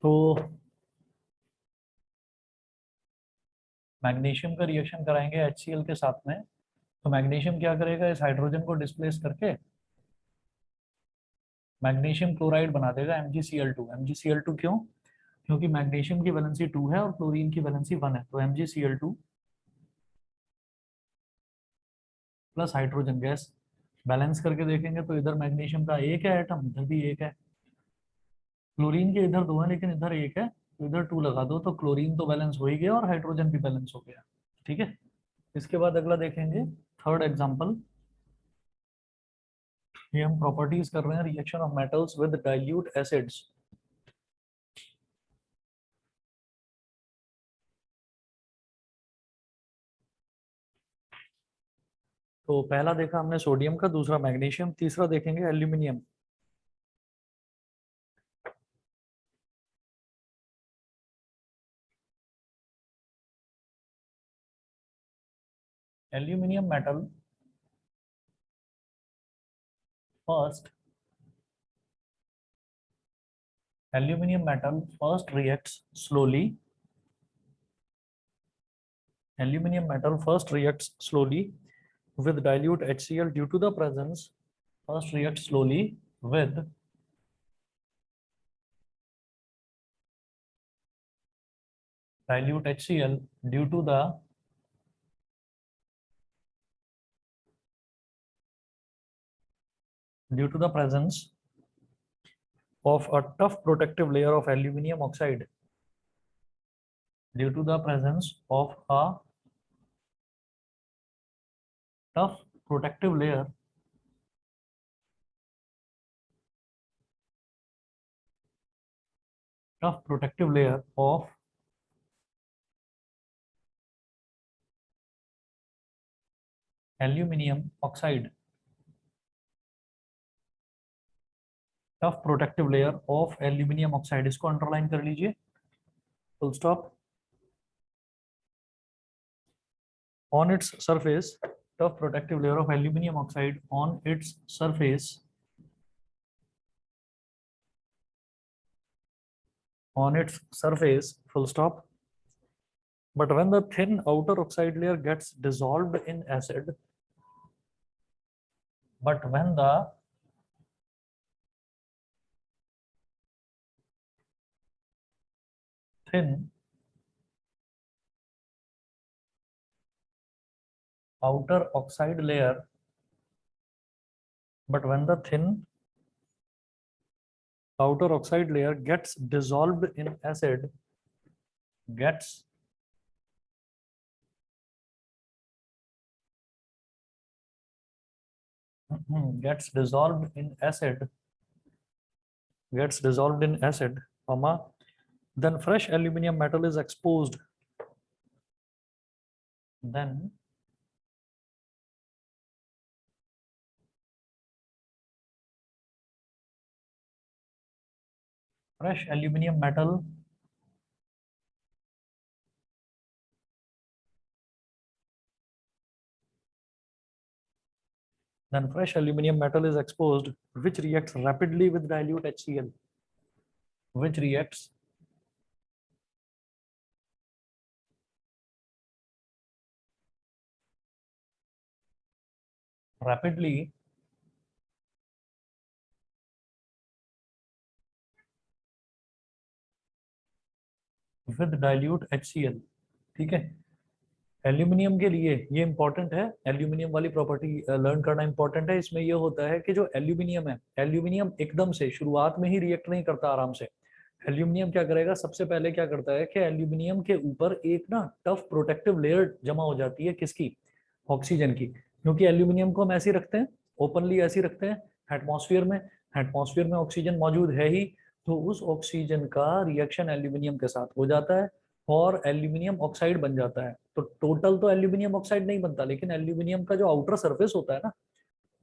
तो मैग्नीशियम का रिएक्शन कराएंगे HCl के साथ में। तो मैग्नीशियम क्या करेगा, इस हाइड्रोजन को डिस्प्लेस करके मैग्नीशियम क्लोराइड बना देगा MgCl2। MgCl2 क्यों? क्योंकि मैग्नीशियम की वैलेंसी 2 है और क्लोरीन की वैलेंसी 1 है, तो MgCl2 plus hydrogen gas. Balance करके देखेंगे तो इधर मैग्नीशियम का एक है एटम, इधर भी एक है। क्लोरीन के इधर दो है लेकिन इधर एक है, तो इधर 2 लगा दो तो क्लोरीन तो बैलेंस हो ही गया और हाइड्रोजन भी बैलेंस हो गया। ठीक है। इसके बाद अगला देखेंगे, थर्ड एग्जांपल। ये हम प्रॉपर्टीज कर रहे हैं, reaction of metals with dilute acids. तो पहला देखा हमने सोडियम का, दूसरा मैग्नीशियम, तीसरा देखेंगे aluminium. Aluminium metal first Aluminium metal first reacts slowly. Aluminium metal first reacts slowly with dilute HCl due to the presence. First reacts slowly with dilute HCl due to the presence of a tough protective layer of aluminium oxide. Due to the presence of a tough protective layer of aluminium oxide. Tough protective layer of aluminium oxide, इसको underline कर लीजिए, full stop. On its surface, tough protective layer of aluminium oxide on its surface, full stop. But when the thin outer oxide layer gets dissolved in acid, but when the thin outer oxide layer, but when the thin outer oxide layer gets dissolved in acid, gets dissolved in acid, comma, then fresh aluminium metal is exposed. Then fresh aluminium metal is exposed, which reacts rapidly with dilute HCl, which reacts rapidly with dilute HCl। ठीक है। Aluminium के लिए ये important है, aluminium वाली property learn करना important है। इसमें ये होता है कि जो एल्यूमिनियम है, एल्यूमिनियम एकदम से शुरुआत में ही रिएक्ट नहीं करता आराम से। एल्यूमिनियम क्या करेगा, सबसे पहले क्या करता है कि एल्यूमिनियम के ऊपर एक ना टफ प्रोटेक्टिव लेयर जमा हो जाती है, किसकी? ऑक्सीजन की। क्योंकि एल्यूमिनियम को हम ऐसे रखते हैं, ओपनली ऐसे रखते हैं एटमॉस्फेयर में ऑक्सीजन मौजूद है ही, तो उस ऑक्सीजन का रिएक्शन एल्यूमिनियम के साथ हो जाता है और एल्यूमिनियम ऑक्साइड बन जाता है। तो टोटल तो एल्यूमिनियम ऑक्साइड नहीं बनता, लेकिन एल्यूमिनियम का जो आउटर सरफेस होता है ना,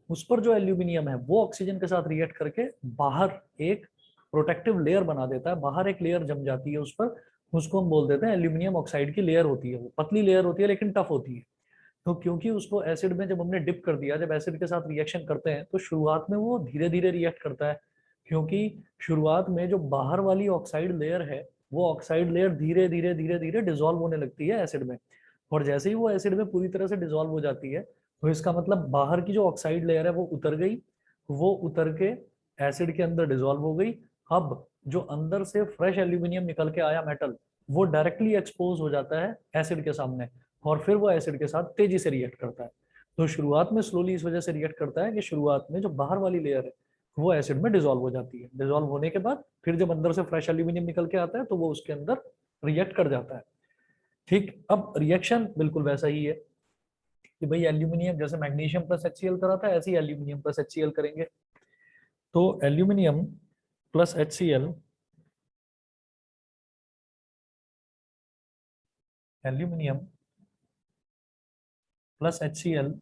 उस पर जो एल्यूमिनियम है वो ऑक्सीजन के साथ रिएक्ट करके बाहर एक प्रोटेक्टिव लेयर बना देता है, बाहर एक लेयर जम जाती है उस पर, उसको हम बोल देते हैं एल्यूमिनियम ऑक्साइड की लेयर होती है। वो पतली लेयर होती है लेकिन टफ होती है। तो क्योंकि उसको एसिड में जब हमने डिप कर दिया, जब एसिड के साथ रिएक्शन करते हैं तो शुरुआत में वो धीरे धीरे रिएक्ट करता है, क्योंकि शुरुआत में जो बाहर वाली ऑक्साइड लेयर है वो ऑक्साइड लेयर धीरे धीरे धीरे धीरे डिसॉल्व होने लगती है एसिड में, और जैसे ही वो एसिड में पूरी तरह से डिसॉल्व हो जाती है तो इसका मतलब बाहर की जो ऑक्साइड लेयर है वो उतर गई, वो उतर के एसिड के अंदर डिसॉल्व हो गई। अब जो अंदर से फ्रेश एल्यूमिनियम निकल के आया मेटल, वो डायरेक्टली एक्सपोज हो जाता है एसिड के सामने, और फिर वो एसिड के साथ तेजी से रिएक्ट करता है। तो शुरुआत में स्लोली इस वजह से रिएक्ट करता है कि शुरुआत में जो बाहर वाली लेयर है वो एसिड में डिसॉल्व हो जाती है, डिसॉल्व होने के बाद फिर जब अंदर से फ्रेश एल्यूमिनियम निकल के आता है तो वो उसके अंदर रिएक्ट कर जाता है। ठीक, अब रिएक्शन बिल्कुल वैसा ही है कि भाई एल्यूमिनियम जैसे मैग्नीशियम प्लस HCl करा था ऐसे ही एल्यूमिनियम प्लस HCl करेंगे। तो aluminium plus HCl, aluminium plus HCl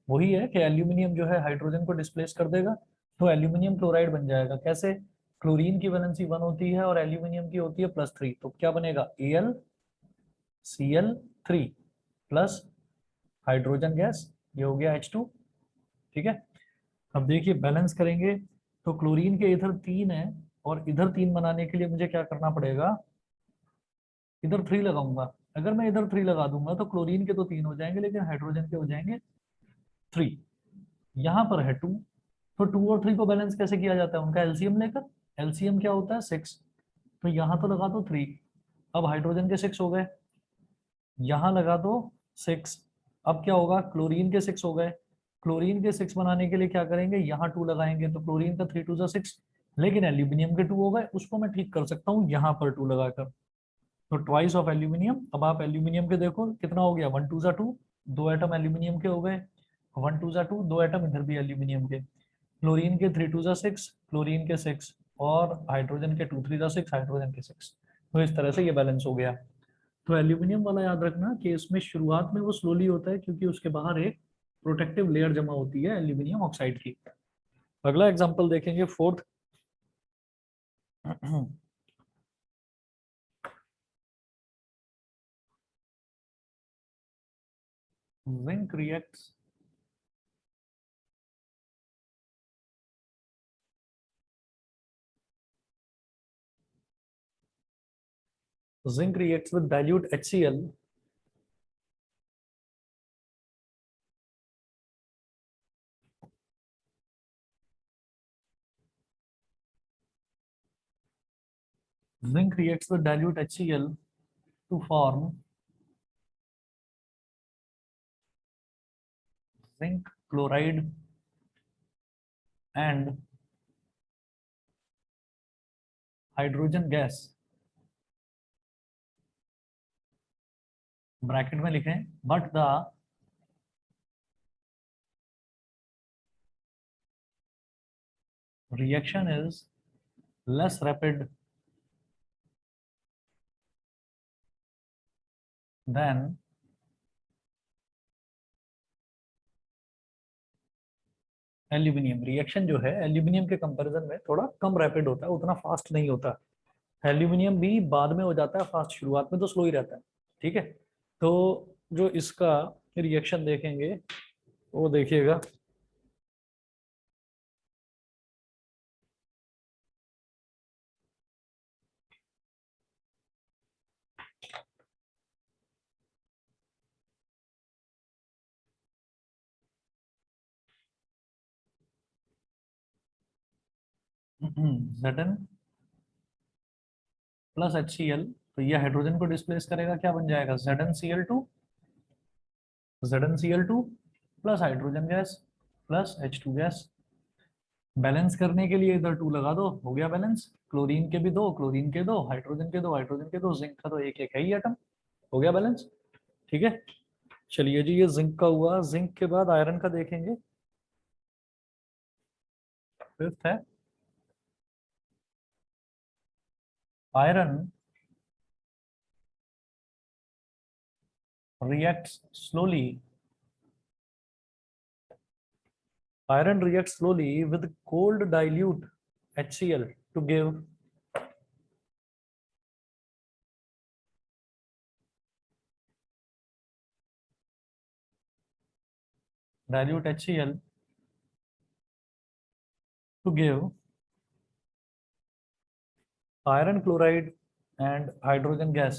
वही है कि एल्यूमिनियम जो है हाइड्रोजन को डिस्प्लेस कर देगा, तो एल्यूमिनियम क्लोराइड बन जाएगा। कैसे? क्लोरीन की वैलेंसी 1 होती है और एल्यूमिनियम की होती है +3, तो क्या बनेगा AlCl3 प्लस हाइड्रोजन गैस, ये हो गया H2। ठीक है, अब देखिए बैलेंस करेंगे तो क्लोरीन के इधर 3 है और इधर 3 बनाने के लिए मुझे क्या करना पड़ेगा, इधर 3 लगाऊंगा। अगर मैं इधर 3 लगा दूंगा तो क्लोरीन के तो 3 हो जाएंगे लेकिन हाइड्रोजन के हो जाएंगे 3। यहाँ पर है 2, तो 2 और 3 को बैलेंस कैसे किया जाता है, उनका एलसीएम लेकर। एलसीएम क्या होता है 6, तो यहाँ तो लगा दो 3। अब हाइड्रोजन के 6 हो गए, यहाँ लगा दो 6। अब क्या होगा, क्लोरीन के 6 हो गए। क्लोरीन के 6 बनाने के लिए क्या करेंगे, यहाँ 2 लगाएंगे तो क्लोरीन का 3 2 6, लेकिन एल्यूमिनियम के 2 हो गए, उसको मैं ठीक कर सकता हूँ यहाँ पर 2 लगाकर, तो ट्वाइस ऑफ एल्यूमिनियम। अब आप एल्यूमिनियम के देखो कितना हो गया, 1 2 2, 2 एटम एल्यूमिनियम के हो गए, 1 2 2, 2 एटम इधर भी एल्यूमिनियम के। क्लोरीन के 3 2 6, क्लोरीन के 6, और हाइड्रोजन के 2 3 6, हाइड्रोजन के 6। तो इस तरह से ये बैलेंस हो गया। तो एल्यूमिनियम वाला याद रखना कि इसमें शुरुआत में वो स्लोली होता है क्योंकि उसके बाहर एक प्रोटेक्टिव लेयर जमा होती है एल्यूमिनियम ऑक्साइड की। अगला एग्जांपल देखेंगे, fourth. Zinc reacts zinc reacts with dilute HCl zinc reacts with dilute HCl to form zinc chloride and hydrogen gas। Bracket में लिखें, but the reaction is less rapid than aluminium. Reaction जो है aluminium के comparison में थोड़ा कम rapid होता है, उतना फास्ट नहीं होता। एल्यूमिनियम भी बाद में हो जाता है फास्ट, शुरुआत में तो स्लो ही रहता है। ठीक है, तो जो इसका रिएक्शन देखेंगे वो देखिएगा, Zn प्लस HCl, तो ये हाइड्रोजन को डिस्प्लेस करेगा, क्या बन जाएगा ZnCl2, ZnCl2 plus hydrogen gas plus H2 gas. Balance करने के लिए इधर 2 लगा दो, हो गया बैलेंस। क्लोरीन के भी 2, क्लोरीन के 2, हाइड्रोजन के 2, हाइड्रोजन के 2, जिंक का तो एक एक है ही एटम, हो गया बैलेंस। ठीक है, चलिए जी, ये जिंक का हुआ। जिंक के बाद आयरन का देखेंगे, फिफ्थ है iron reacts slowly. Iron reacts slowly with cold dilute HCl to give dilute HCl to give iron chloride and hydrogen gas.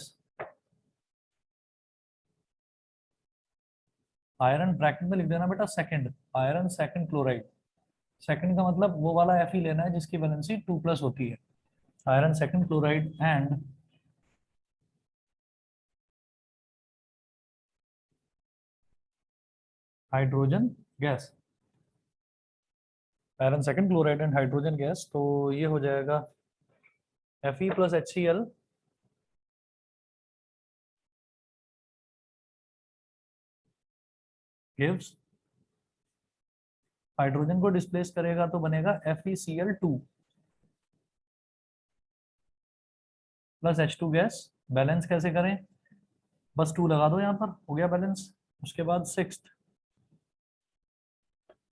Iron bracket में लिख देना बेटा second, iron second chloride. Second का मतलब वो वाला एफ ही लेना है जिसकी वैलेंसी 2+ होती है। Iron second chloride and hydrogen gas. Iron second chloride and hydrogen gas, तो ये हो जाएगा Fe plus HCl gives, hydrogen को डिस्प्लेस करेगा तो बनेगा FeCl2 plus H2 gas. Balance कैसे करें, बस 2 लगा दो यहाँ पर, हो गया बैलेंस। उसके बाद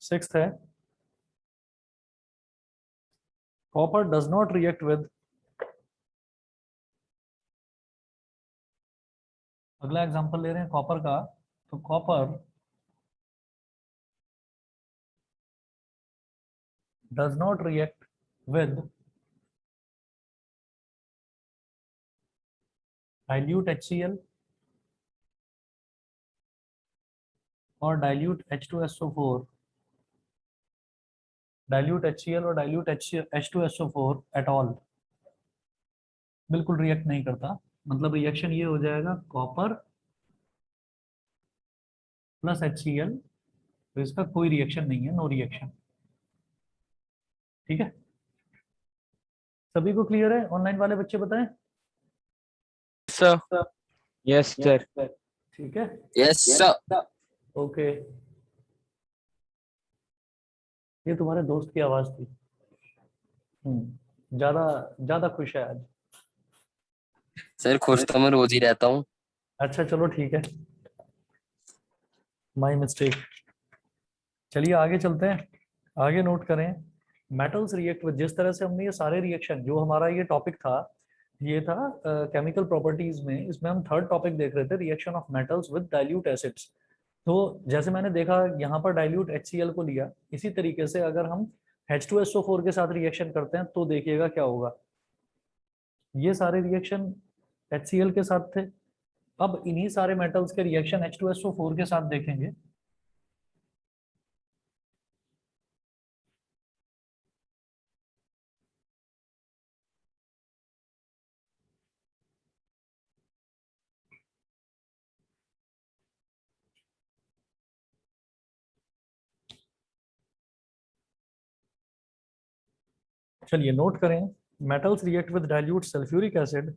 सिक्स्थ है copper does not react with, अगला एग्जांपल ले रहे हैं कॉपर का, तो copper does not react with dilute HCl और डाइल्यूट H2SO4, डाइल्यूट HCl और डाइल्यूट H2SO4 एट ऑल, बिल्कुल रिएक्ट नहीं करता। मतलब रिएक्शन ये हो जाएगा कॉपर प्लस HCl, तो इसका कोई रिएक्शन नहीं है, नो रिएक्शन। ठीक है, सभी को क्लियर है? ऑनलाइन वाले बच्चे बताएं। सर। Yes sir. ठीक है, यस सर। ओके। ये तुम्हारे दोस्त की आवाज थी। ज्यादा ज्यादा खुश है आज। सर खुश तो मैं रोज ही रहता हूँ। अच्छा चलो ठीक है, माय मिस्टेक। चलिए आगे चलते हैं, आगे नोट करें। मेटल्स रिएक्ट विद, जिस तरह से हमने ये सारे रिएक्शन, जो हमारा ये टॉपिक था, ये था केमिकल प्रॉपर्टीज में, इसमें हम थर्ड टॉपिक देख रहे थे, reaction of metals with dilute acids. तो जैसे मैंने देखा यहाँ पर डाइल्यूट HCl को लिया, इसी तरीके से अगर हम H2SO4 के साथ रिएक्शन करते हैं तो देखिएगा क्या होगा। ये सारे रिएक्शन HCl के साथ थे, अब इन्हीं सारे मेटल्स के रिएक्शन H2SO4 के साथ देखेंगे। चलिए नोट करें, metals react with dilute sulphuric acid,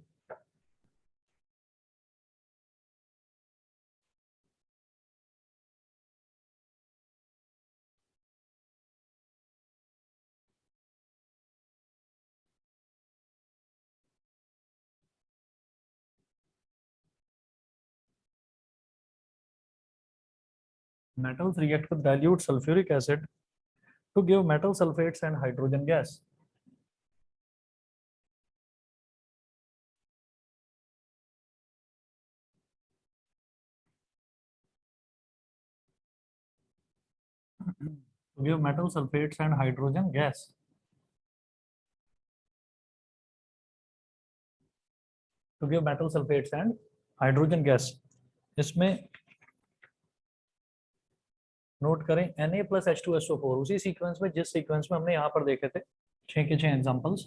metals react with dilute sulfuric acid to give metal sulfates and hydrogen gas. To give metal sulfates and hydrogen gas. To give metal sulfates and hydrogen gas. इसमें note करें Na plus H2SO4, उसी sequence में जिस sequence में हमने यहाँ पर देखे थे 6 के 6 एग्जांपल्स।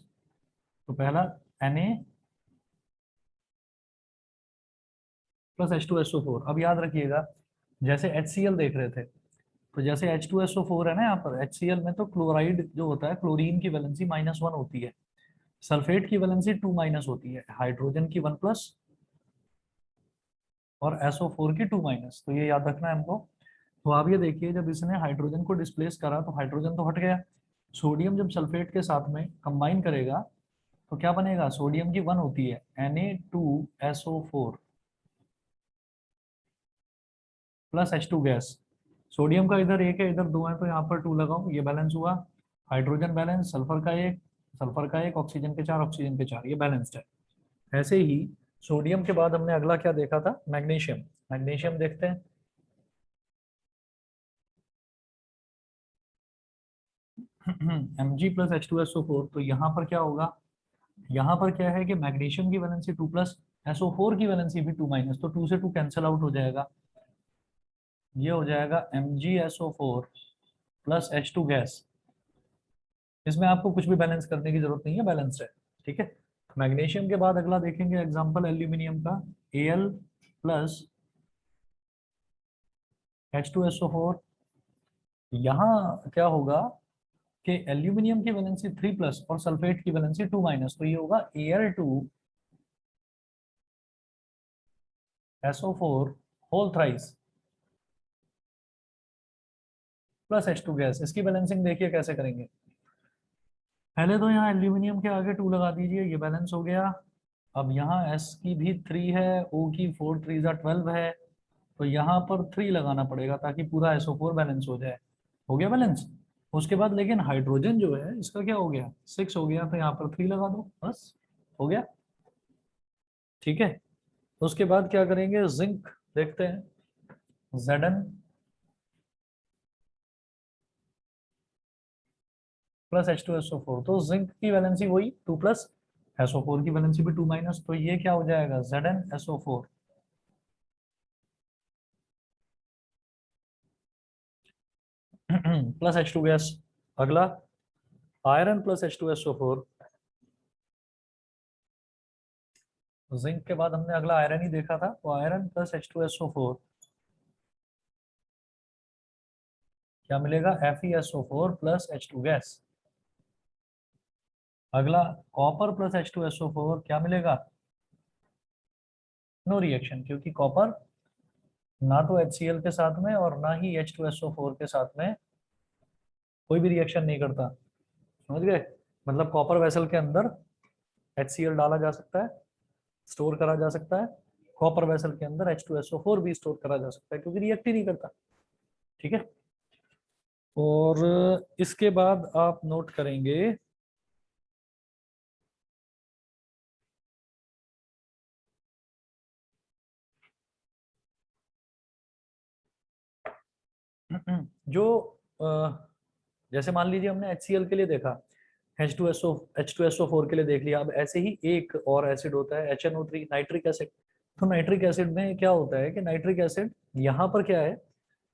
तो पहला Na प्लस H2SO4। अब याद रखिएगा, जैसे HCl देख रहे थे, तो जैसे H2SO4 है ना, यहाँ पर HCl में तो क्लोराइड जो होता है, क्लोरीन की वैलेंसी -1 होती है, सल्फेट की वैलेंसी 2- होती है, हाइड्रोजन की 1+ और SO4 की 2-। तो ये याद रखना है हमको। तो आप ये देखिए, जब इसने हाइड्रोजन को डिस्प्लेस करा तो हाइड्रोजन तो हट गया, सोडियम जब सल्फेट के साथ में कंबाइन करेगा तो क्या बनेगा, सोडियम की 1 होती है, Na2SO4 plus H2 gas. Sodium का इधर 1 है, इधर 2 है, तो यहाँ पर 2 लगाओ, ये बैलेंस हुआ। हाइड्रोजन बैलेंस, सल्फर का 1, सल्फर का 1, ऑक्सीजन के 4, ऑक्सीजन के 4, ये बैलेंस्ड है। ऐसे ही सोडियम के बाद हमने अगला क्या देखा था, मैग्नीशियम। मैग्नीशियम देखते हैं। Mg प्लस H2SO4, तो यहाँ पर क्या होगा, यहाँ पर क्या है कि मैग्नीशियम की वैलेंसी 2+, SO4 की वैलेंसी भी 2-, तो 2 से 2 कैंसिल आउट हो जाएगा। ये हो जाएगा MgSO4 प्लस H2 गैस। इसमें आपको कुछ भी बैलेंस करने की जरूरत नहीं है, बैलेंस्ड है। ठीक है, मैग्नीशियम के बाद अगला देखेंगे एग्जांपल एल्यूमिनियम का, Al प्लस H2SO4। यहाँ क्या होगा कि एल्यूमिनियम की वैलेंसी 3+ और सल्फेट की वैलेंसी 2-, तो ये होगा Al2SO4 whole thrice plus H2 gas. इसकी बैलेंसिंग देखिए कैसे करेंगे। पहले तो यहाँ एल्यूमिनियम के आगे 2 लगा दीजिए, ये बैलेंस हो गया। अब यहाँ S की भी 3 है, O की 4 3 12 है, तो यहाँ पर 3 लगाना पड़ेगा ताकि पूरा SO4 बैलेंस हो जाए। हो गया बैलेंस। उसके बाद लेकिन हाइड्रोजन जो है इसका क्या हो गया, 6 हो गया, तो यहाँ पर 3 लगा दो, बस हो गया। ठीक है, उसके बाद क्या करेंगे, जिंक देखते हैं, Zn प्लस H2SO4, तो जिंक की वैलेंसी वही 2+, SO4 की वैलेंसी भी 2-, तो ये क्या हो जाएगा ZnSO4 प्लस H2 गैस। अगला आयरन प्लस H2SO4। जिंक के बाद हमने अगला आयरन ही देखा था, तो आयरन प्लस H2SO4 क्या मिलेगा, FeSO4 प्लस H2 गैस। अगला कॉपर प्लस H2SO4 क्या मिलेगा, नो रिएक्शन, क्योंकि कॉपर ना तो HCl के साथ में और ना ही H2SO4 के साथ में कोई भी रिएक्शन नहीं करता। समझ गए, मतलब कॉपर वेसल के अंदर HCl डाला जा सकता है, स्टोर करा जा सकता है, कॉपर वेसल के अंदर H2SO4 भी स्टोर करा जा सकता है, क्योंकि रिएक्ट ही नहीं करता। ठीक है, और इसके बाद आप नोट करेंगे जो जैसे मान लीजिए हमने HCl के लिए देखा, H2SO4 के लिए देख लिया, अब ऐसे ही एक और एसिड होता है HNO3 नाइट्रिक एसिड। तो नाइट्रिक एसिड में क्या होता है कि नाइट्रिक एसिड यहाँ पर क्या है,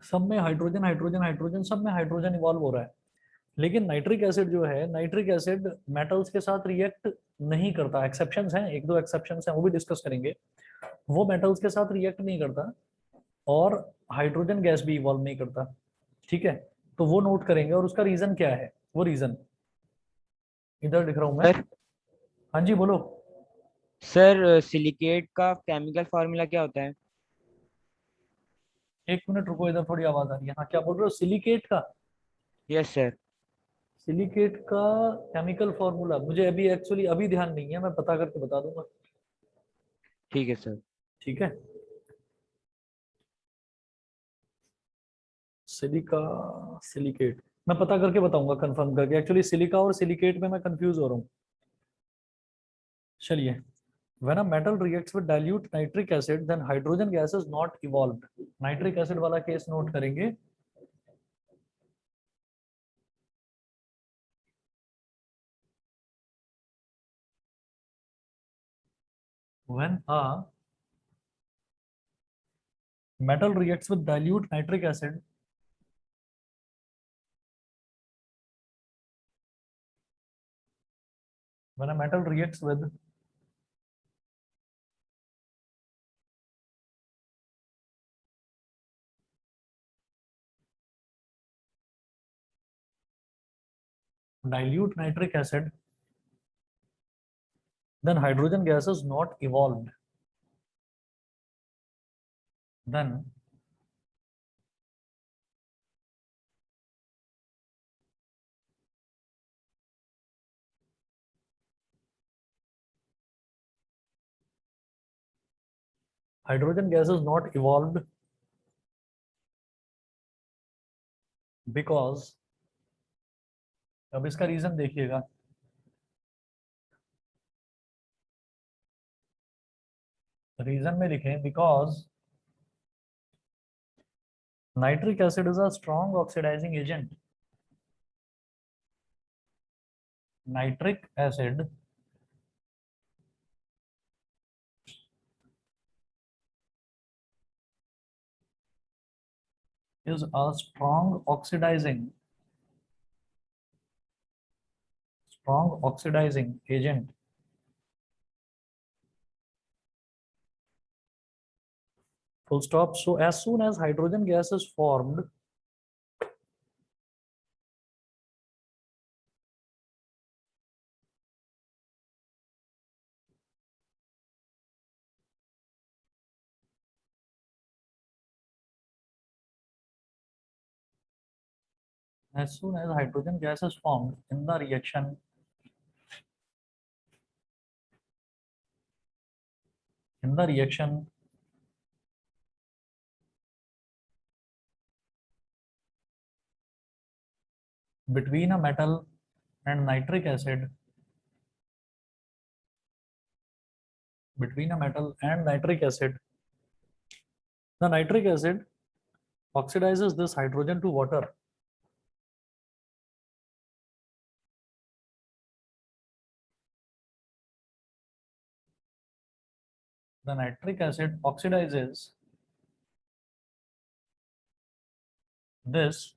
सब में हाइड्रोजन हाइड्रोजन हाइड्रोजन, सब में हाइड्रोजन इवॉल्व हो रहा है। लेकिन नाइट्रिक एसिड जो है, नाइट्रिक एसिड मेटल्स के साथ रिएक्ट नहीं करता। एक्सेप्शंस हैं, एक दो एक्सेप्शंस हैं, वो भी डिस्कस करेंगे। वो मेटल्स के साथ रिएक्ट नहीं करता और हाइड्रोजन गैस भी इवॉल्व नहीं करता। ठीक है, तो वो नोट करेंगे, और उसका रीजन क्या है, वो रीजन इधर लिख रहा हूं मैं। सर हाँ जी बोलो। सर सिलिकेट का केमिकल फॉर्मूला क्या होता है? एक मिनट रुको, इधर थोड़ी आवाज आ रही है। हाँ, क्या बोल रहे हो, सिलिकेट का? Yes sir. सिलिकेट का केमिकल फॉर्मूला मुझे अभी एक्चुअली अभी ध्यान नहीं है, मैं पता करके बता दूंगा। ठीक है सर। ठीक है, सिलिका सिलिकेट मैं पता करके बताऊंगा, कंफर्म करके। एक्चुअली सिलिका और सिलिकेट में मैं कंफ्यूज हो रहा हूँ। चलिए, when a metal reacts with dilute nitric acid then hydrogen gas is not evolved। Nitric acid वाला केस नोट करेंगे। when a metal reacts with dilute nitric acid when a metal reacts with dilute nitric acid then hydrogen gas is not evolved, then hydrogen gas is not evolved because, अब इसका reason देखिएगा, reason में लिखें because nitric acid is a strong oxidizing agent. Nitric acid is a strong oxidizing agent full stop. So as soon as hydrogen gas is formed, as soon as hydrogen gas is formed in the reaction, between a metal and nitric acid, the nitric acid oxidizes this hydrogen to water. The nitric acid oxidizes this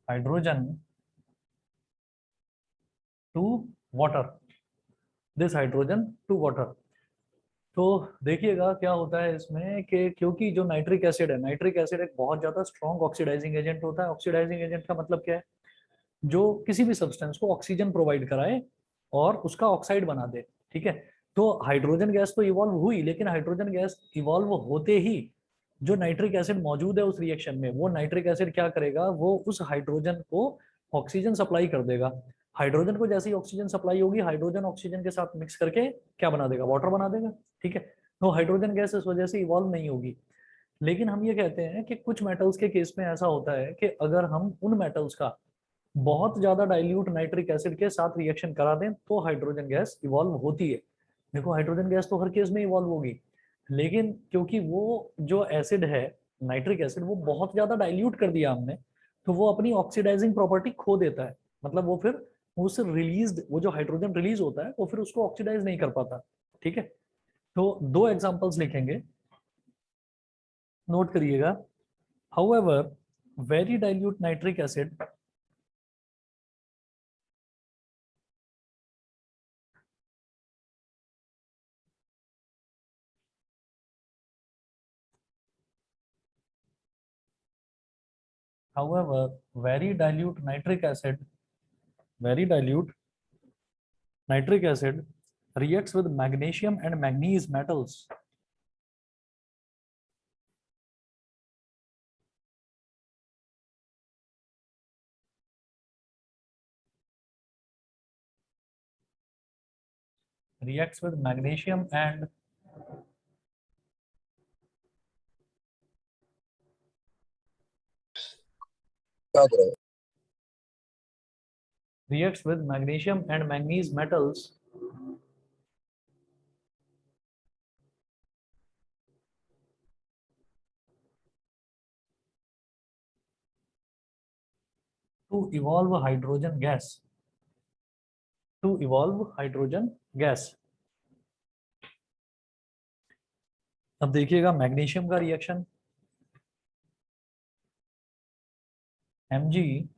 hydrogen to water. तो देखिएगा क्या होता है इसमें कि क्योंकि जो nitric acid एक बहुत ज्यादा स्ट्रॉन्ग ऑक्सीडाइजिंग एजेंट होता है। ऑक्सीडाइजिंग एजेंट का मतलब क्या है? जो किसी भी सब्सटेंस को ऑक्सीजन प्रोवाइड कराए और उसका ऑक्साइड बना दे। ठीक है, तो हाइड्रोजन गैस तो इवॉल्व हुई, लेकिन हाइड्रोजन गैस इवॉल्व होते ही जो नाइट्रिक एसिड मौजूद है उस रिएक्शन में, वो नाइट्रिक एसिड क्या करेगा, वो उस हाइड्रोजन को ऑक्सीजन सप्लाई कर देगा। हाइड्रोजन को जैसे ही ऑक्सीजन सप्लाई होगी, हाइड्रोजन ऑक्सीजन के साथ मिक्स करके क्या बना देगा? वाटर बना देगा। ठीक है, तो हाइड्रोजन गैस इस वजह से इवॉल्व नहीं होगी। लेकिन हम ये कहते हैं कि कुछ मेटल्स के केस में ऐसा होता है कि अगर हम उन मेटल्स का बहुत ज्यादा डाइल्यूट नाइट्रिक एसिड के साथ रिएक्शन करा दें तो हाइड्रोजन गैस इवॉल्व होती है। देखो, हाइड्रोजन गैस तो हर केस में इवॉल्व होगी, लेकिन क्योंकि वो जो एसिड है नाइट्रिक एसिड, वो बहुत ज्यादा डाइल्यूट कर दिया हमने, तो वो अपनी ऑक्सीडाइजिंग प्रॉपर्टी खो देता है। मतलब वो फिर उस रिलीज, वो जो हाइड्रोजन रिलीज होता है वो फिर उसको ऑक्सीडाइज नहीं कर पाता। ठीक है, तो दो एग्जांपल्स लिखेंगे, नोट करिएगा। However very dilute nitric acid however very dilute nitric acid reacts with magnesium and manganese metals reacts with magnesium and manganese metals to evolve hydrogen gas। अब देखिएगा मैग्नीशियम का रिएक्शन, Mg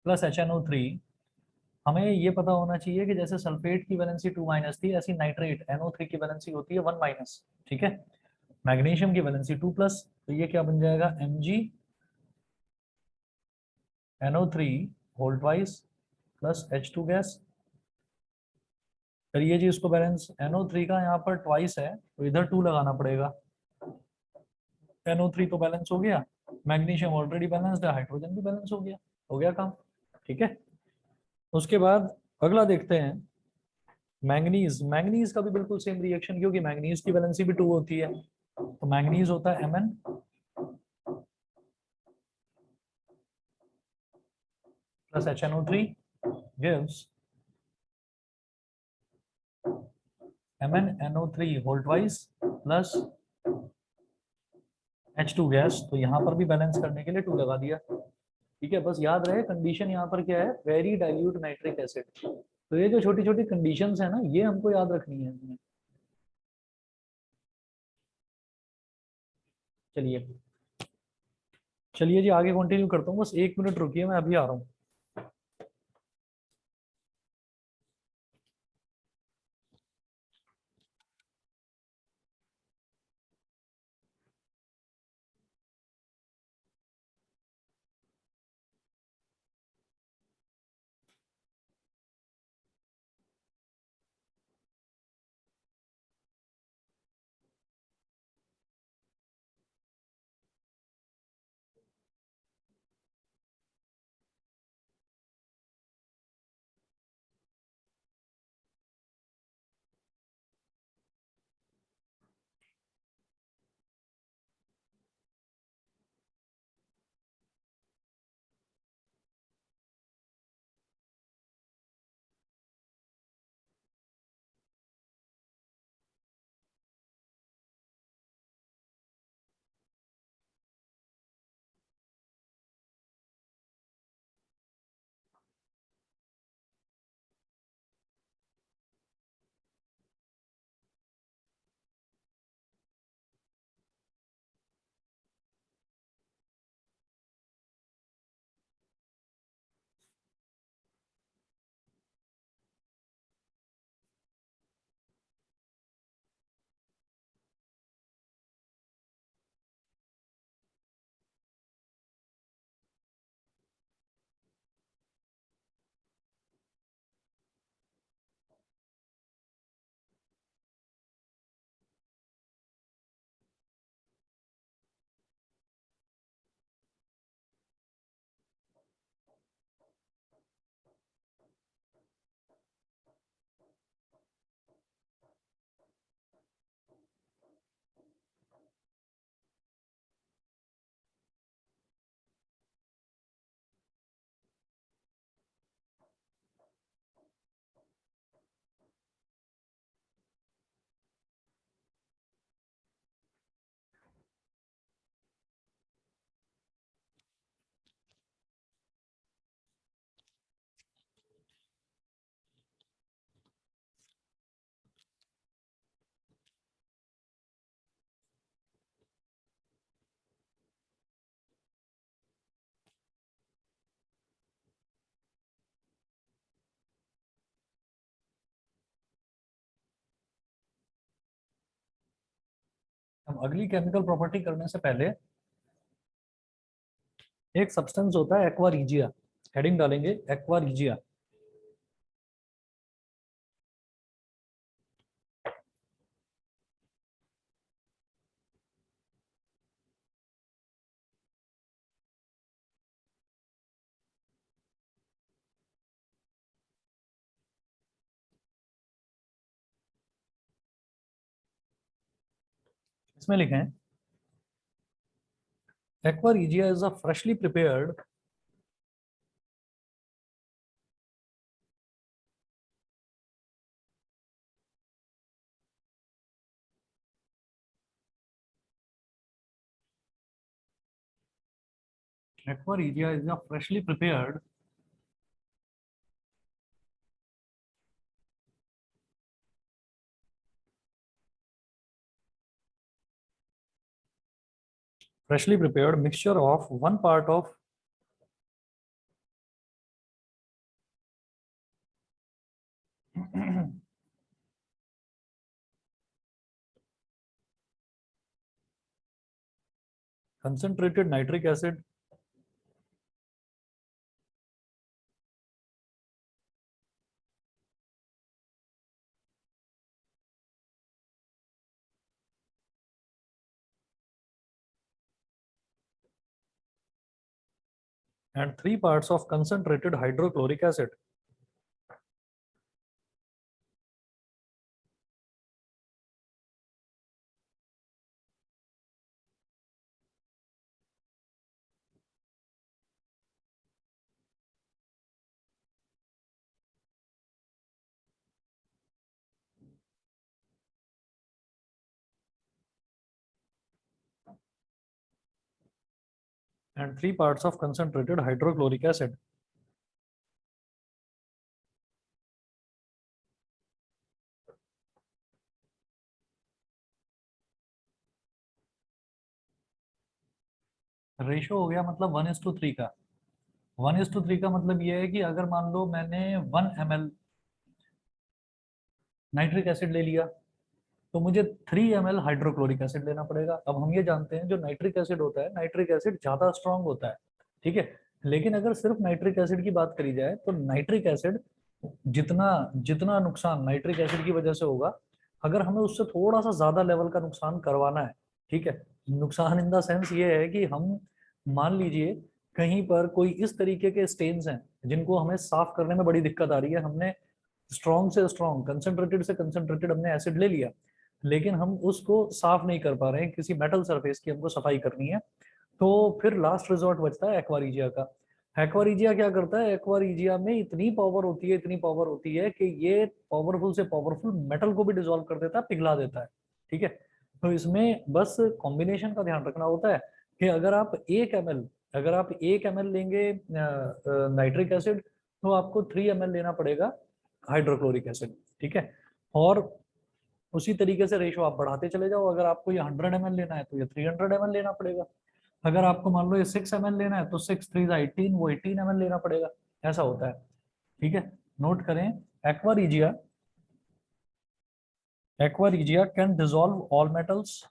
प्लस HNO3। हमें ये पता होना चाहिए कि जैसे सल्फेट की वैलेंसी 2- थी, ऐसी नाइट्रेट NO3 की वैलेंसी होती है 1-। ठीक है, मैग्नीशियम की वैलेंसी 2+, तो ये क्या बन जाएगा? MgNO3 whole twice plus H2 gas. करिए जी इसको बैलेंस, NO3 का यहाँ पर ट्वाइस है तो इधर 2 लगाना पड़ेगा। NO3 तो बैलेंस हो गया, मैग्नीशियम ऑलरेडी बैलेंस्ड है, हाइड्रोजन भी बैलेंस हो गया काम। ठीक है, उसके बाद अगला देखते हैं मैंगनीज का भी बिल्कुल सेम रिएक्शन, क्योंकि मैंगनीज की वैलेंसी भी 2 होती है। तो मैंगनीज होता है Mn plus HNO3 gives MnNO3 whole twice plus H2 gas. तो यहाँ पर भी बैलेंस करने के लिए 2 लगा दिया। ठीक है, बस याद रहे कंडीशन यहाँ पर क्या है? Very dilute nitric acid. तो ये जो छोटी छोटी कंडीशंस है ना, ये हमको याद रखनी है इसमें। चलिए, चलिए जी आगे कंटिन्यू करता हूँ, बस 1 मिनट रुकिए, मैं अभी आ रहा हूँ। हम अगली केमिकल प्रॉपर्टी करने से पहले, एक सब्सटेंस होता है एक्वा रिजिया, हेडिंग डालेंगे एक्वा रिजिया। इसमें लिखें aqua regia is a freshly prepared aqua regia is a freshly prepared mixture of one part of concentrated nitric acid and 3 parts of concentrated hydrochloric acid. And 3 parts of concentrated hydrochloric acid. Ratio हो गया मतलब 1:3 का। 1:3 का मतलब ये है कि अगर मान लो मैंने 1 ml नाइट्रिक एसिड ले लिया तो मुझे 3 ml हाइड्रोक्लोरिक एसिड लेना पड़ेगा। अब हम ये जानते हैं जो नाइट्रिक एसिड होता है, नाइट्रिक एसिड ज्यादा स्ट्रांग होता है, ठीक है। लेकिन अगर सिर्फ नाइट्रिक एसिड की बात करी जाए तो नाइट्रिक एसिड जितना जितना नुकसान नाइट्रिक एसिड की वजह से होगा, अगर हमें उससे थोड़ा सा ज्यादा लेवल का नुकसान करवाना है, ठीक है, नुकसान इन द सेंस ये है कि हम मान लीजिए कहीं पर कोई इस तरीके के स्टेन्स हैं जिनको हमें साफ करने में बड़ी दिक्कत आ रही है, हमने स्ट्रॉन्ग से स्ट्रॉन्ग, कंसंट्रेटेड से कंसंट्रेटेड हमने एसिड ले लिया, लेकिन हम उसको साफ नहीं कर पा रहे हैं, किसी मेटल सरफेस की हमको सफाई करनी है, तो फिर लास्ट रिजॉर्ट बचता है एक्वारीजिया का। एक्वारीजिया क्या करता है, एक्वारीजिया में इतनी पावर होती है, इतनी पावर होती है कि ये पावरफुल से पावरफुल मेटल को भी डिसॉल्व कर देता है, पिघला देता है, ठीक है। तो इसमें बस कॉम्बिनेशन का ध्यान रखना होता है कि अगर आप 1 ml लेंगे नाइट्रिक एसिड तो आपको 3 ml लेना पड़ेगा हाइड्रोक्लोरिक एसिड, ठीक है। और उसी तरीके से रेशो आप बढ़ाते चले जाओ, अगर आपको ये 100 ml लेना है तो ये 300 ml लेना पड़ेगा, अगर आपको मान लो ये 6 ml लेना है तो 6 3 18, वो 18 ml लेना पड़ेगा, ऐसा होता है, ठीक है। नोट करें, aqua regia aqua regia can dissolve all metals,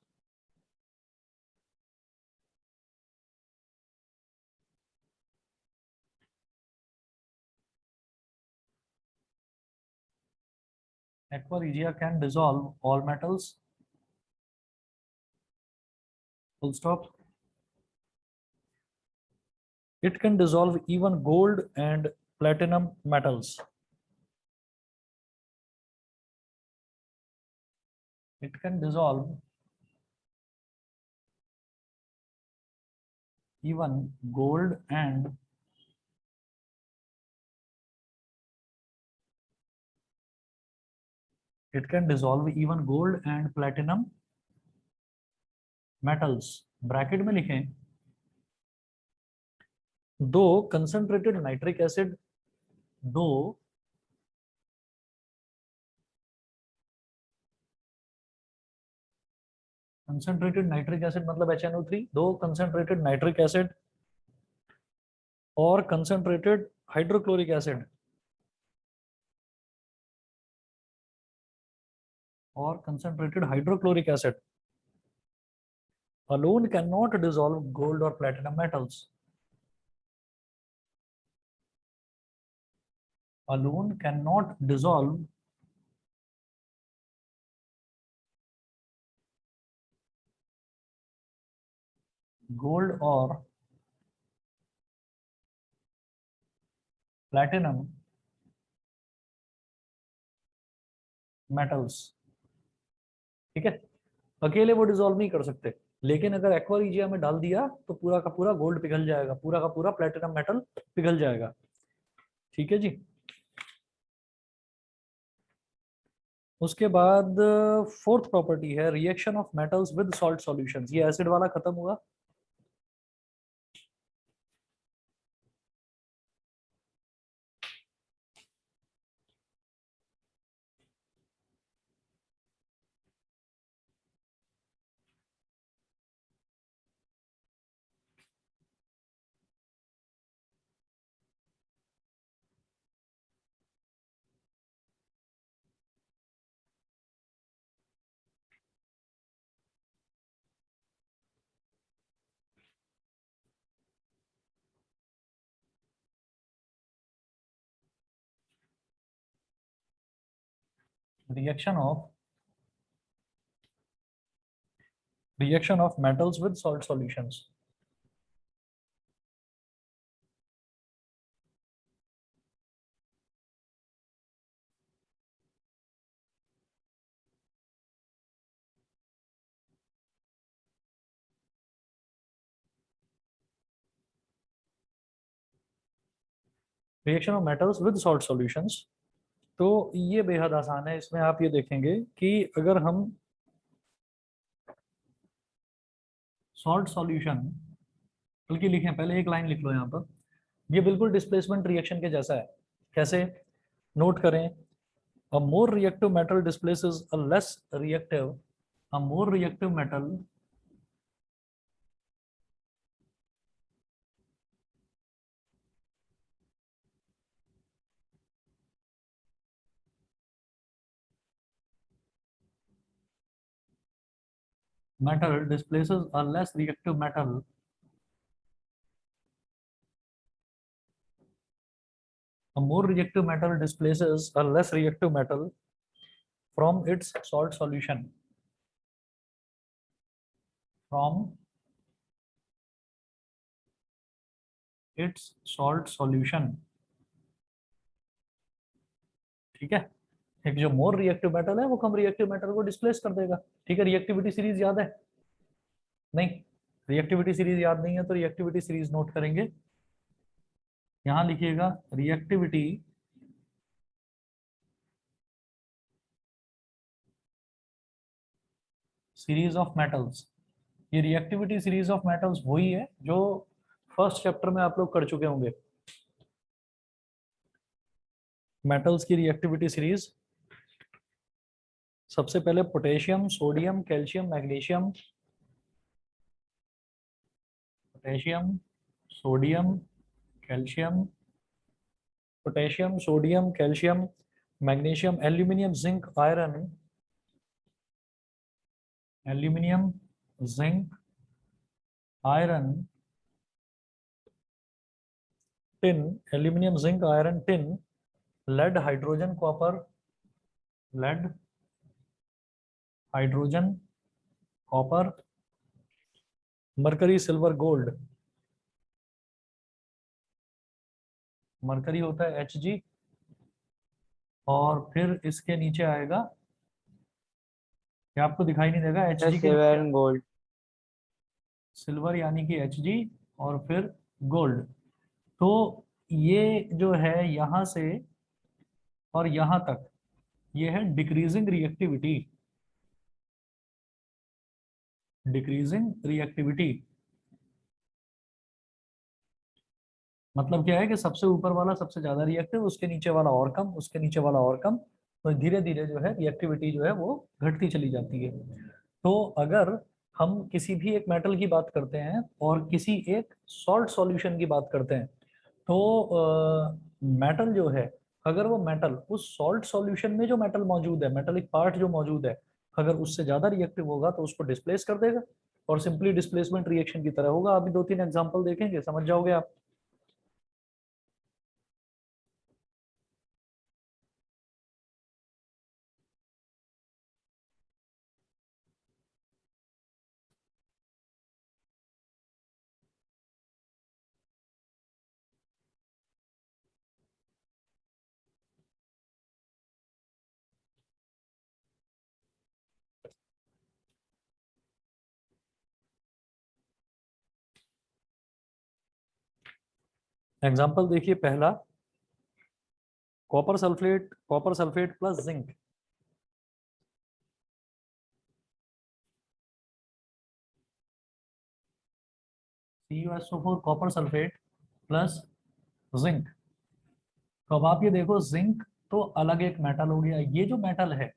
aqua regia can dissolve all metals, full stop. It can dissolve even gold and platinum metals. It can dissolve even gold and platinum metals. Bracket में लिखें, दो concentrated nitric acid, दो concentrated nitric acid मतलब HNO3, दो concentrated nitric acid और concentrated hydrochloric acid alone cannot dissolve gold or platinum metals. Alone cannot dissolve gold or platinum metals, ठीक है। अकेले वो डिसॉल्व नहीं कर सकते, लेकिन अगर एक्वारीजिया में डाल दिया तो पूरा का पूरा गोल्ड पिघल जाएगा, पूरा का पूरा प्लेटिनम मेटल पिघल जाएगा, ठीक है जी। उसके बाद फोर्थ प्रॉपर्टी है reaction of metals with salt solutions. ये एसिड वाला खत्म हुआ। Reaction of metals with salt solutions. Reaction of metals with salt solutions, तो ये बेहद आसान है। इसमें आप ये देखेंगे कि अगर हम सॉल्ट सॉल्यूशन, बल्कि लिखें पहले एक लाइन लिख लो यहाँ पर, ये बिल्कुल डिस्प्लेसमेंट रिएक्शन के जैसा है। कैसे? नोट करें, a more reactive metal displaces a less reactive, a more reactive metal metal displaces a less reactive metal a more reactive metal displaces a less reactive metal from its salt solution from its salt solution। ठीक है, एक जो more reactive metal है वो कम reactive metal को displace कर देगा। ठीक है, रिएक्टिविटी सीरीज याद है? नहीं, रिएक्टिविटी सीरीज याद नहीं है तो रिएक्टिविटी सीरीज नोट करेंगे। यहां लिखिएगा रिएक्टिविटी सीरीज ऑफ मेटल्स। ये रिएक्टिविटी सीरीज ऑफ मेटल्स वही है जो फर्स्ट चैप्टर में आप लोग कर चुके होंगे। मेटल्स की रिएक्टिविटी सीरीज, सबसे पहले potassium, sodium, calcium, magnesium, potassium, sodium, calcium, potassium, sodium, calcium, magnesium, aluminium, zinc, iron, aluminium, zinc, iron, tin, aluminium, zinc, iron, tin, lead, hydrogen, copper, lead, hydrogen, copper, mercury, silver, gold. Mercury होता है Hg, और फिर इसके नीचे आएगा, क्या आपको दिखाई नहीं देगा? सर Hg के सिल्वर नीचे एंड गोल्ड। सिल्वर यानी कि Hg, और फिर गोल्ड। तो ये जो है यहां से और यहां तक, ये है डिक्रीजिंग रिएक्टिविटी। डिक्रीजिंग रिएक्टिविटी मतलब क्या है कि सबसे ऊपर वाला सबसे ज्यादा रिएक्टिव, उसके नीचे वाला और कम, उसके नीचे वाला और कम, तो धीरे धीरे जो है रिएक्टिविटी जो है वो घटती चली जाती है। तो अगर हम किसी भी एक मेटल की बात करते हैं और किसी एक सॉल्ट सॉल्यूशन की बात करते हैं, तो मेटल जो है, अगर वो मेटल उस सॉल्ट सॉल्यूशन में जो मेटल मौजूद है, मेटलिक पार्ट जो मौजूद है, अगर उससे ज्यादा रिएक्टिव होगा तो उसको डिस्प्लेस कर देगा, और सिंपली डिस्प्लेसमेंट रिएक्शन की तरह होगा। अभी 2-3 एग्जांपल देखेंगे, समझ जाओगे आप। एग्जाम्पल देखिए पहला, copper sulphate plus zinc. CuSO4 copper sulphate plus zinc. तो अब आप ये देखो, जिंक तो अलग एक मेटल हो गया, ये जो मेटल है,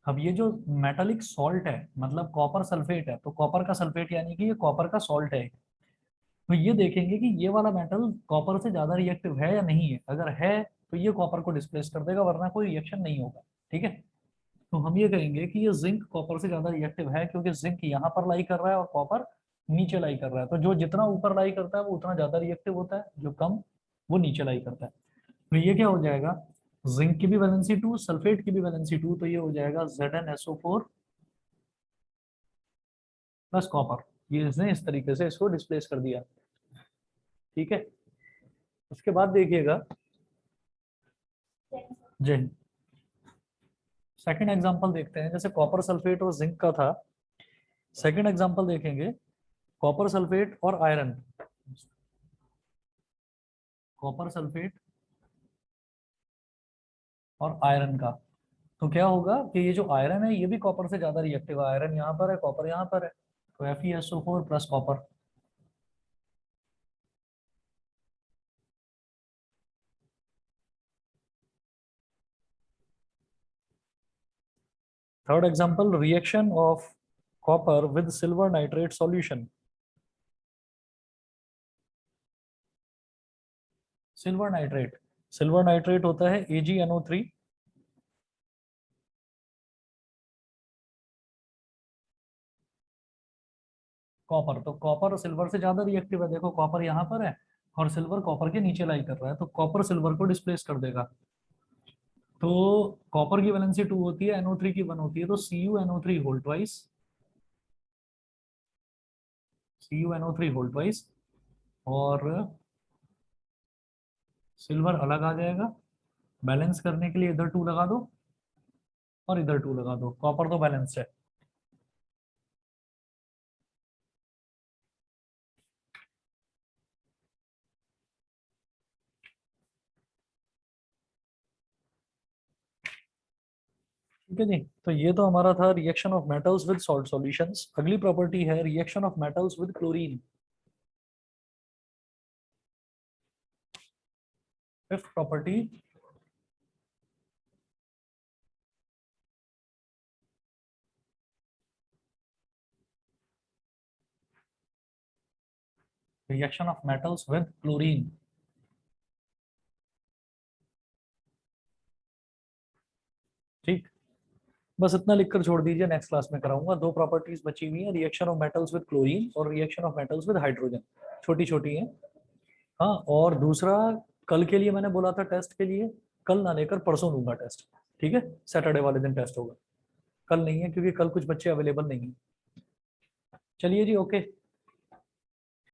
अब ये जो मेटालिक सॉल्ट है, मतलब कॉपर सल्फेट है, तो कॉपर का सल्फेट यानी कि ये कॉपर का सॉल्ट है। तो ये देखेंगे कि ये वाला मेटल कॉपर से ज्यादा रिएक्टिव है या नहीं है। अगर है तो ये कॉपर को डिस्प्लेस कर देगा, वरना कोई रिएक्शन नहीं होगा। ठीक है, तो हम ये कहेंगे कि ये जिंक कॉपर से ज्यादा रिएक्टिव है, क्योंकि जिंक यहाँ पर लाई कर रहा है और कॉपर नीचे लाई कर रहा है। तो जो जितना ऊपर लाई करता है वो उतना ज्यादा रिएक्टिव होता है, जो कम वो नीचे लाई करता है। तो ये क्या हो जाएगा, जिंक की भी वैलेंसी 2, सल्फेट की भी वैलेंसी 2, तो ये हो जाएगा ZnSO4 प्लस कॉपर। ये इसने इस तरीके से इसको डिस्प्लेस कर दिया। ठीक है, उसके बाद देखिएगा, जिंक, सेकंड एग्जांपल देखते हैं। जैसे कॉपर सल्फेट और जिंक का था, सेकंड एग्जांपल देखेंगे कॉपर सल्फेट और आयरन। कॉपर सल्फेट और आयरन का, तो क्या होगा कि ये जो आयरन है ये भी कॉपर से ज्यादा रिएक्टिव है। आयरन यहाँ पर है, कॉपर यहाँ पर है, तो FeSO4 plus copper. Third example, reaction of copper with silver nitrate solution. Silver nitrate होता है AgNO3, कॉपर, तो कॉपर सिल्वर से ज्यादा रिएक्टिव है। देखो कॉपर यहाँ पर है और सिल्वर कॉपर के नीचे लाई कर रहा है, तो कॉपर सिल्वर को डिस्प्लेस कर देगा। तो कॉपर की वैलेंसी 2 होती है, NO3 की 1 होती है, तो CuNO3 whole twice, CuNO3 whole twice, और सिल्वर अलग आ जाएगा। बैलेंस करने के लिए इधर 2 लगा दो और इधर 2 लगा दो, कॉपर तो बैलेंस्ड है। ठीक है जी, तो ये तो हमारा था reaction of metals with salt solutions. अगली प्रॉपर्टी है reaction of metals with chlorine. Fifth property, reaction of metals with chlorine. ठीक, बस इतना लिखकर छोड़ दीजिए, नेक्स्ट क्लास में कराऊंगा। दो प्रॉपर्टीज बची हुई हैं, reaction of metals with chlorine और reaction of metals with hydrogen, छोटी छोटी हैं। हाँ, और दूसरा कल के लिए मैंने बोला था टेस्ट के लिए, कल ना लेकर परसों लूंगा टेस्ट। ठीक है, सैटरडे वाले दिन टेस्ट होगा, कल नहीं है क्योंकि कल कुछ बच्चे अवेलेबल नहीं है। चलिए जी, ओके।